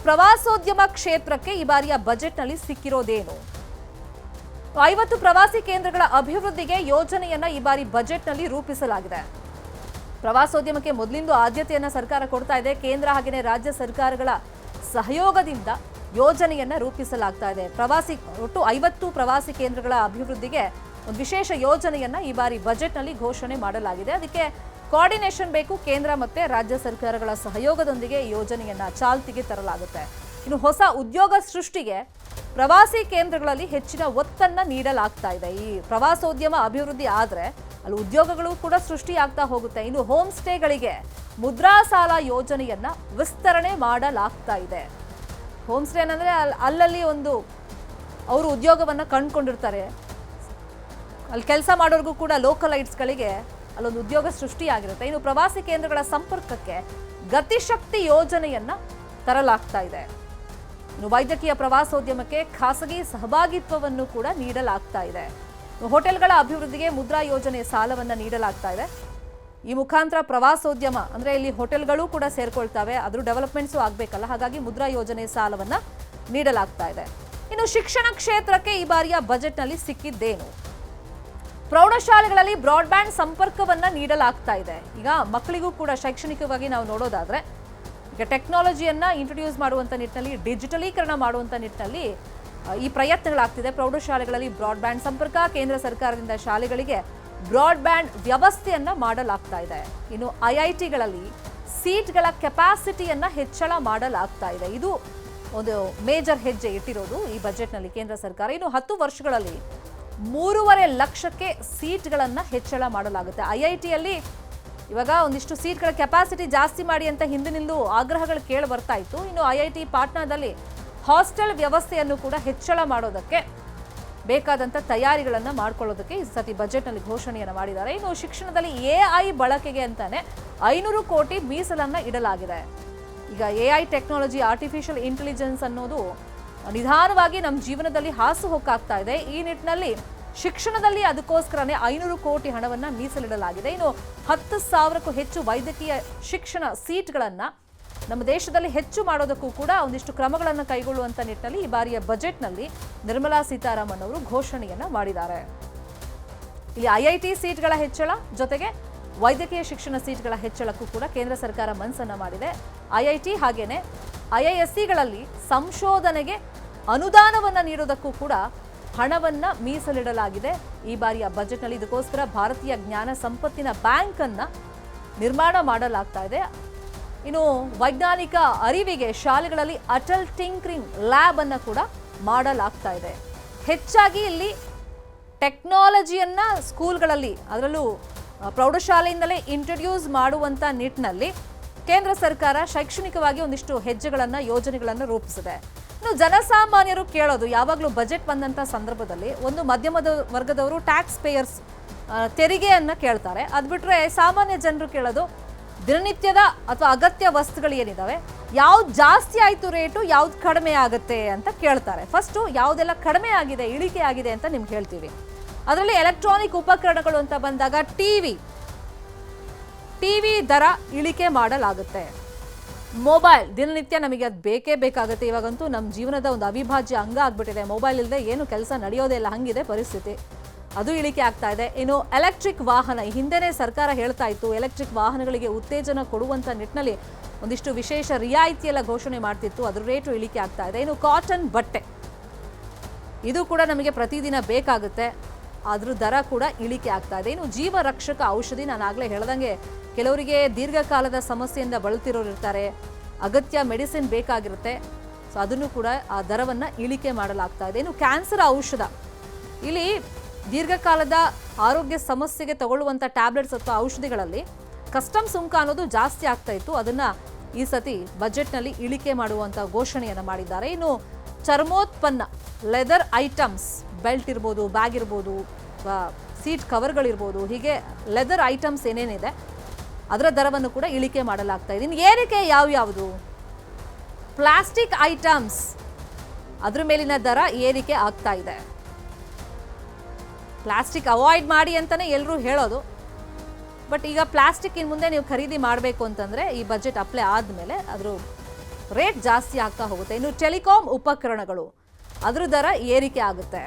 ಪ್ರವಾಸೋದ್ಯಮ ಕ್ಷೇತ್ರಕ್ಕೆ ಈ ಬಾರಿಯ ಬಜೆಟ್ನಲ್ಲಿ ಸಿಕ್ಕಿರೋದೇನು? 50 ಪ್ರವಾಸಿ ಕೇಂದ್ರಗಳ ಅಭಿವೃದ್ಧಿಗೆ ಯೋಜನೆಯನ್ನ ಈ ಬಾರಿ ಬಜೆಟ್ನಲ್ಲಿ ರೂಪಿಸಲಾಗಿದೆ. ಪ್ರವಾಸೋದ್ಯಮಕ್ಕೆ ಮೊದಲಿಂದ ಆದ್ಯತೆಯನ್ನ ಸರ್ಕಾರ ಕೊಡ್ತಾ ಇದೆ. ಕೇಂದ್ರ ಹಾಗೆಯೇ ರಾಜ್ಯ ಸರ್ಕಾರಗಳ ಸಹಯೋಗದಿಂದ ಯೋಜನೆಯನ್ನ ರೂಪಿಸಲಾಗ್ತಾ ಇದೆ. ಒಟ್ಟು 50 ಪ್ರವಾಸಿ ಕೇಂದ್ರಗಳ ಅಭಿವೃದ್ಧಿಗೆ ಒಂದು ವಿಶೇಷ ಯೋಜನೆಯನ್ನ ಈ ಬಾರಿ ಬಜೆಟ್ನಲ್ಲಿ ಘೋಷಣೆ ಮಾಡಲಾಗಿದೆ. ಅದಕ್ಕೆ ಕೋಆರ್ಡಿನೇಷನ್ ಬೇಕು. ಕೇಂದ್ರ ಮತ್ತೆ ರಾಜ್ಯ ಸರ್ಕಾರಗಳ ಸಹಯೋಗದೊಂದಿಗೆ ಈ ಯೋಜನೆಯನ್ನ ಚಾಲ್ತಿಗೆ ತರಲಾಗುತ್ತೆ. ಇನ್ನು ಹೊಸ ಉದ್ಯೋಗ ಸೃಷ್ಟಿಗೆ ಪ್ರವಾಸಿ ಕೇಂದ್ರಗಳಲ್ಲಿ ಹೆಚ್ಚಿನ ಒತ್ತನ್ನ ನೀಡಲಾಗ್ತಾ ಇದೆ. ಈ ಪ್ರವಾಸೋದ್ಯಮ ಅಭಿವೃದ್ಧಿ ಆದ್ರೆ ಅಲ್ಲಿ ಉದ್ಯೋಗಗಳು ಕೂಡ ಸೃಷ್ಟಿಯಾಗ್ತಾ ಹೋಗುತ್ತೆ. ಇನ್ನು ಹೋಮ್ ಸ್ಟೇಗಳಿಗೆ ಮುದ್ರಾ ಸಾಲ ಯೋಜನೆಯನ್ನ ವಿಸ್ತರಣೆ ಮಾಡಲಾಗ್ತಾ ಇದೆ. ಹೋಮ್ ಸ್ಟೇ ಅಂದ್ರೆ ಅಲ್ಲಲ್ಲಿ ಒಂದು ಅವರು ಉದ್ಯೋಗವನ್ನ ಕಂಡುಕೊಂಡಿರ್ತಾರೆ. ಅಲ್ಲಿ ಕೆಲಸ ಮಾಡೋರ್ಗೂ ಕೂಡ ಲೋಕಲೈಟ್ಸ್ಗಳಿಗೆ ಅಲ್ಲೊಂದು ಉದ್ಯೋಗ ಸೃಷ್ಟಿಯಾಗಿರುತ್ತೆ. ಇನ್ನು ಪ್ರವಾಸಿ ಕೇಂದ್ರಗಳ ಸಂಪರ್ಕಕ್ಕೆ ಗತಿಶಕ್ತಿ ಯೋಜನೆಯನ್ನ ತರಲಾಗ್ತಾ ಇದೆ. ಇನ್ನು ವೈದ್ಯಕೀಯ ಪ್ರವಾಸೋದ್ಯಮಕ್ಕೆ ಖಾಸಗಿ ಸಹಭಾಗಿತ್ವವನ್ನು ಕೂಡ ನೀಡಲಾಗ್ತಾ ಇದೆ. ಹೋಟೆಲ್ಗಳ ಅಭಿವೃದ್ಧಿಗೆ ಮುದ್ರಾ ಯೋಜನೆ ಸಾಲವನ್ನ ನೀಡಲಾಗ್ತಾ ಇದೆ. ಈ ಮುಖಾಂತರ ಪ್ರವಾಸೋದ್ಯಮ ಅಂದ್ರೆ ಇಲ್ಲಿ ಹೋಟೆಲ್ಗಳು ಕೂಡ ಸೇರ್ಕೊಳ್ತವೆ, ಅದ್ರ ಡೆವಲಪ್ಮೆಂಟ್ಸು ಆಗ್ಬೇಕಲ್ಲ, ಹಾಗಾಗಿ ಮುದ್ರಾ ಯೋಜನೆ ಸಾಲವನ್ನ ನೀಡಲಾಗ್ತಾ ಇದೆ. ಇನ್ನು ಶಿಕ್ಷಣ ಕ್ಷೇತ್ರಕ್ಕೆ ಈ ಬಾರಿಯ ಬಜೆಟ್ನಲ್ಲಿ ಸಿಕ್ಕಿದ್ದೇನು? ಪ್ರೌಢಶಾಲೆಗಳಲ್ಲಿ ಬ್ರಾಡ್ಬ್ಯಾಂಡ್ ಸಂಪರ್ಕವನ್ನ ನೀಡಲಾಗ್ತಾ ಇದೆ. ಈಗ ಮಕ್ಕಳಿಗೂ ಕೂಡ ಶೈಕ್ಷಣಿಕವಾಗಿ ನಾವು ನೋಡೋದಾದ್ರೆ ಈಗ ಟೆಕ್ನಾಲಜಿಯನ್ನ ಇಂಟ್ರೊಡ್ಯೂಸ್ ಮಾಡುವಂತ ನಿಟ್ಟಿನಲ್ಲಿ, ಡಿಜಿಟಲೀಕರಣ ಮಾಡುವಂತ ನಿಟ್ಟಿನಲ್ಲಿ ಈ ಪ್ರಯತ್ನಗಳಾಗ್ತಿದೆ. ಪ್ರೌಢಶಾಲೆಗಳಲ್ಲಿ ಬ್ರಾಡ್ಬ್ಯಾಂಡ್ ಸಂಪರ್ಕ, ಕೇಂದ್ರ ಸರ್ಕಾರದಿಂದ ಶಾಲೆಗಳಿಗೆ ಬ್ರಾಡ್ಬ್ಯಾಂಡ್ ವ್ಯವಸ್ಥೆಯನ್ನ ಮಾಡಲಾಗ್ತಾ ಇದೆ. ಇನ್ನು ಐಐಟಿಗಳಲ್ಲಿ ಸೀಟ್ಗಳ ಕೆಪಾಸಿಟಿಯನ್ನ ಹೆಚ್ಚಳ ಮಾಡಲಾಗ್ತಾ ಇದೆ. ಇದು ಒಂದು ಮೇಜರ್ ಹೆಜ್ಜೆ ಇಟ್ಟಿರೋದು ಈ ಬಜೆಟ್ನಲ್ಲಿ ಕೇಂದ್ರ ಸರ್ಕಾರ. ಇನ್ನು 10 ವರ್ಷಗಳಲ್ಲಿ 3.5 ಲಕ್ಷಕ್ಕೆ ಸೀಟ್ಗಳನ್ನ ಹೆಚ್ಚಳ ಮಾಡಲಾಗುತ್ತೆ. ಐಐಟಿಯಲ್ಲಿ ಇವಾಗ ಒಂದಿಷ್ಟು ಸೀಟ್ಗಳ ಕೆಪಾಸಿಟಿ ಜಾಸ್ತಿ ಮಾಡಿ ಅಂತ ಹಿಂದಿನಿಂದಲೂ ಆಗ್ರಹಗಳು ಕೇಳಿ ಬರ್ತಾ ಇತ್ತು. ಇನ್ನು ಐಐಟಿ ಪಾಟ್ನಾದಲ್ಲಿ ಹಾಸ್ಟೆಲ್ ವ್ಯವಸ್ಥೆಯನ್ನು ಕೂಡ ಹೆಚ್ಚಳ ಮಾಡೋದಕ್ಕೆ ಬೇಕಾದಂಥ ತಯಾರಿಗಳನ್ನು ಮಾಡ್ಕೊಳ್ಳೋದಕ್ಕೆ ಈ ಸತಿ ಬಜೆಟ್ನಲ್ಲಿ ಘೋಷಣೆಯನ್ನು ಮಾಡಿದ್ದಾರೆ. ಇನ್ನು ಶಿಕ್ಷಣದಲ್ಲಿ ಎಐ ಬಳಕೆಗೆ ಅಂತಾನೆ 500 ಕೋಟಿ ಮೀಸಲನ್ನ ಇಡಲಾಗಿದೆ. ಈಗ ಎಐ ಟೆಕ್ನಾಲಜಿ, ಆರ್ಟಿಫಿಷಿಯಲ್ ಇಂಟೆಲಿಜೆನ್ಸ್ ಅನ್ನೋದು ನಿಧಾನವಾಗಿ ನಮ್ಮ ಜೀವನದಲ್ಲಿ ಹಾಸು ಹೊಕ್ಕಾಗ್ತಾ ಇದೆ. ಈ ನಿಟ್ಟಿನಲ್ಲಿ ಶಿಕ್ಷಣದಲ್ಲಿ ಅದಕ್ಕೋಸ್ಕರನೇ 500 ಕೋಟಿ ಹಣವನ್ನ ಮೀಸಲಿಡಲಾಗಿದೆ. ಇನ್ನು 10,000ಕ್ಕೂ ಹೆಚ್ಚು ವೈದ್ಯಕೀಯ ಶಿಕ್ಷಣ ಸೀಟ್ಗಳನ್ನ ನಮ್ಮ ದೇಶದಲ್ಲಿ ಹೆಚ್ಚು ಮಾಡೋದಕ್ಕೂ ಕೂಡ ಒಂದಿಷ್ಟು ಕ್ರಮಗಳನ್ನು ಕೈಗೊಳ್ಳುವಂತ ನಿಟ್ಟಿನಲ್ಲಿ ಈ ಬಾರಿಯ ಬಜೆಟ್ನಲ್ಲಿ ನಿರ್ಮಲಾ ಸೀತಾರಾಮನ್ ಅವರು ಘೋಷಣೆಯನ್ನ ಮಾಡಿದ್ದಾರೆ. ಇಲ್ಲಿ ಐಐಟಿ ಸೀಟ್ಗಳ ಹೆಚ್ಚಳ ಜೊತೆಗೆ ವೈದ್ಯಕೀಯ ಶಿಕ್ಷಣ ಸೀಟ್ಗಳ ಹೆಚ್ಚಳಕ್ಕೂ ಕೂಡ ಕೇಂದ್ರ ಸರ್ಕಾರ ಮನಸ್ಸನ್ನ ಮಾಡಿದೆ. ಐಐಟಿ ಹಾಗೇನೆ ಐಐಎಸ್ಸಿಗಳಲ್ಲಿ ಸಂಶೋಧನೆಗೆ ಅನುದಾನವನ್ನ ನೀಡೋದಕ್ಕೂ ಕೂಡ ಹಣವನ್ನ ಮೀಸಲಿಡಲಾಗಿದೆ ಈ ಬಾರಿಯ ಬಜೆಟ್ನಲ್ಲಿ. ಇದಕ್ಕೋಸ್ಕರ ಭಾರತೀಯ ಜ್ಞಾನ ಸಂಪತ್ತಿನ ಬ್ಯಾಂಕ್ ಅನ್ನ ನಿರ್ಮಾಣ ಮಾಡಲಾಗ್ತಾ ಇದೆ. ಇನ್ನು ವೈಜ್ಞಾನಿಕ ಅರಿವಿಗೆ ಶಾಲೆಗಳಲ್ಲಿ ಅಟಲ್ ಟಿಂಕರಿಂಗ್ ಲ್ಯಾಬ್ ಅನ್ನ ಕೂಡ ಮಾಡಲಾಗ್ತಾ ಇದೆ. ಹೆಚ್ಚಾಗಿ ಇಲ್ಲಿ ಟೆಕ್ನಾಲಜಿಯನ್ನ ಸ್ಕೂಲ್ಗಳಲ್ಲಿ, ಅದರಲ್ಲೂ ಪ್ರೌಢಶಾಲೆಯಿಂದಲೇ ಇಂಟ್ರೊಡ್ಯೂಸ್ ಮಾಡುವಂತ ನಿಟ್ಟಿನಲ್ಲಿ ಕೇಂದ್ರ ಸರ್ಕಾರ ಶೈಕ್ಷಣಿಕವಾಗಿ ಒಂದಿಷ್ಟು ಹೆಜ್ಜೆಗಳನ್ನ, ಯೋಜನೆಗಳನ್ನು ರೂಪಿಸಿದೆ. ಇನ್ನು ಜನಸಾಮಾನ್ಯರು ಕೇಳೋದು ಯಾವಾಗಲೂ ಬಜೆಟ್ ಬಂದಂತ ಸಂದರ್ಭದಲ್ಲಿ ಒಂದು ಮಧ್ಯಮದ ವರ್ಗದವರು ಟ್ಯಾಕ್ಸ್ ಪೇಯರ್ಸ್ ತೆರಿಗೆಯನ್ನ ಕೇಳ್ತಾರೆ. ಅದ್ ಬಿಟ್ರೆ ಸಾಮಾನ್ಯ ಜನರು ಕೇಳೋದು ದಿನನಿತ್ಯದ ಅಥವಾ ಅಗತ್ಯ ವಸ್ತುಗಳು ಏನಿದಾವೆ, ಯಾವ್ದು ಜಾಸ್ತಿ ಆಯ್ತು ರೇಟು, ಯಾವ್ದು ಕಡಿಮೆ ಆಗುತ್ತೆ ಅಂತ ಕೇಳ್ತಾರೆ. ಫಸ್ಟು ಯಾವುದೆಲ್ಲ ಕಡಿಮೆ ಆಗಿದೆ, ಇಳಿಕೆ ಆಗಿದೆ ಅಂತ ನಿಮ್ಗೆ ಹೇಳ್ತೀವಿ. ಅದರಲ್ಲಿ ಎಲೆಕ್ಟ್ರಾನಿಕ್ ಉಪಕರಣಗಳು ಅಂತ ಬಂದಾಗ ಟಿವಿ ದರ ಇಳಿಕೆ ಮಾಡಲಾಗುತ್ತೆ. ಮೊಬೈಲ್ ದಿನನಿತ್ಯ ನಮಗೆ ಅದು ಬೇಕೇ ಬೇಕಾಗುತ್ತೆ. ಇವಾಗಂತೂ ನಮ್ಮ ಜೀವನದ ಒಂದು ಅವಿಭಾಜ್ಯ ಅಂಗ ಆಗ್ಬಿಟ್ಟಿದೆ. ಮೊಬೈಲ್ ಇಲ್ಲದೆ ಏನು ಕೆಲಸ ನಡೆಯೋದೇ ಇಲ್ಲ, ಹಂಗಿದೆ ಪರಿಸ್ಥಿತಿ. ಅದು ಇಳಿಕೆ ಆಗ್ತಾ ಇದೆ. ಇನ್ನು ಎಲೆಕ್ಟ್ರಿಕ್ ವಾಹನ, ಹಿಂದೆನೇ ಸರ್ಕಾರ ಹೇಳ್ತಾ ಇತ್ತು ಎಲೆಕ್ಟ್ರಿಕ್ ವಾಹನಗಳಿಗೆ ಉತ್ತೇಜನ ಕೊಡುವಂತ ನಿಟ್ಟಿನಲ್ಲಿ ಒಂದಿಷ್ಟು ವಿಶೇಷ ರಿಯಾಯಿತಿಯೆಲ್ಲ ಘೋಷಣೆ ಮಾಡ್ತಿತ್ತು. ಅದ್ರ ರೇಟು ಇಳಿಕೆ ಆಗ್ತಾ ಇದೆ. ಇನ್ನು ಕಾಟನ್ ಬಟ್ಟೆ, ಇದು ಕೂಡ ನಮಗೆ ಪ್ರತಿದಿನ ಬೇಕಾಗುತ್ತೆ, ಅದ್ರ ದರ ಕೂಡ ಇಳಿಕೆ ಆಗ್ತಾ ಇದೆ. ಇನ್ನು ಜೀವ ರಕ್ಷಕ ಔಷಧಿ, ನಾನು ಆಗ್ಲೇ ಹೇಳ್ದಂಗೆ ಕೆಲವರಿಗೆ ದೀರ್ಘಕಾಲದ ಸಮಸ್ಯೆಯಿಂದ ಬಳಲ್ತಿರೋರು ಇರ್ತಾರೆ, ಅಗತ್ಯ ಮೆಡಿಸಿನ್ ಬೇಕಾಗಿರುತ್ತೆ, ಸೊ ಅದನ್ನು ಕೂಡ ಆ ದರವನ್ನ ಇಳಿಕೆ ಮಾಡಲಾಗ್ತಾ ಇದೆ. ಇನ್ನು ಕ್ಯಾನ್ಸರ್ ಔಷಧ, ಇಲ್ಲಿ ದೀರ್ಘಕಾಲದ ಆರೋಗ್ಯ ಸಮಸ್ಯೆಗೆ ತಗೊಳ್ಳುವಂಥ ಟ್ಯಾಬ್ಲೆಟ್ಸ್ ಅಥವಾ ಔಷಧಿಗಳಲ್ಲಿ ಕಸ್ಟಮ್ ಸುಂಕ ಅನ್ನೋದು ಜಾಸ್ತಿ ಆಗ್ತಾ ಇತ್ತು. ಅದನ್ನ ಈ ಸತಿ ಬಜೆಟ್ನಲ್ಲಿ ಇಳಿಕೆ ಮಾಡುವಂಥ ಘೋಷಣೆಯನ್ನು ಮಾಡಿದ್ದಾರೆ. ಇನ್ನು ಚರ್ಮೋತ್ಪನ್ನ, ಲೆದರ್ ಐಟಮ್ಸ್, ಬೆಲ್ಟ್ ಇರ್ಬೋದು, ಬ್ಯಾಗ್ ಇರ್ಬೋದು, ಸೀಟ್ ಕವರ್ಗಳಿರ್ಬೋದು, ಹೀಗೆ ಲೆದರ್ ಐಟಮ್ಸ್ ಏನೇನಿದೆ ಅದರ ದರವನ್ನು ಕೂಡ ಇಳಿಕೆ ಮಾಡಲಾಗ್ತಾ ಇದೆ. ಇನ್ನು ಏರಿಕೆ ಯಾವ್ಯಾವುದು? ಪ್ಲಾಸ್ಟಿಕ್ ಐಟಮ್ಸ್, ಅದ್ರ ಮೇಲಿನ ದರ ಏರಿಕೆ ಆಗ್ತಾ ಇದೆ. ಪ್ಲಾಸ್ಟಿಕ್ ಅವಾಯ್ಡ್ ಮಾಡಿ ಅಂತಾನೆ ಎಲ್ಲರೂ ಹೇಳೋದು, ಬಟ್ ಈಗ ಪ್ಲಾಸ್ಟಿಕ್ ಇನ್ನು ಮುಂದೆ ನೀವು ಖರೀದಿ ಮಾಡಬೇಕು ಅಂತಂದರೆ ಈ ಬಜೆಟ್ ಅಪ್ಲೈ ಆದಮೇಲೆ ಅದ್ರ ರೇಟ್ ಜಾಸ್ತಿ ಆಗ್ತಾ ಹೋಗುತ್ತೆ. ಇನ್ನು ಟೆಲಿಕಾಂ ಉಪಕರಣಗಳು ಅದರ ದರ ಏರಿಕೆ ಆಗುತ್ತೆ.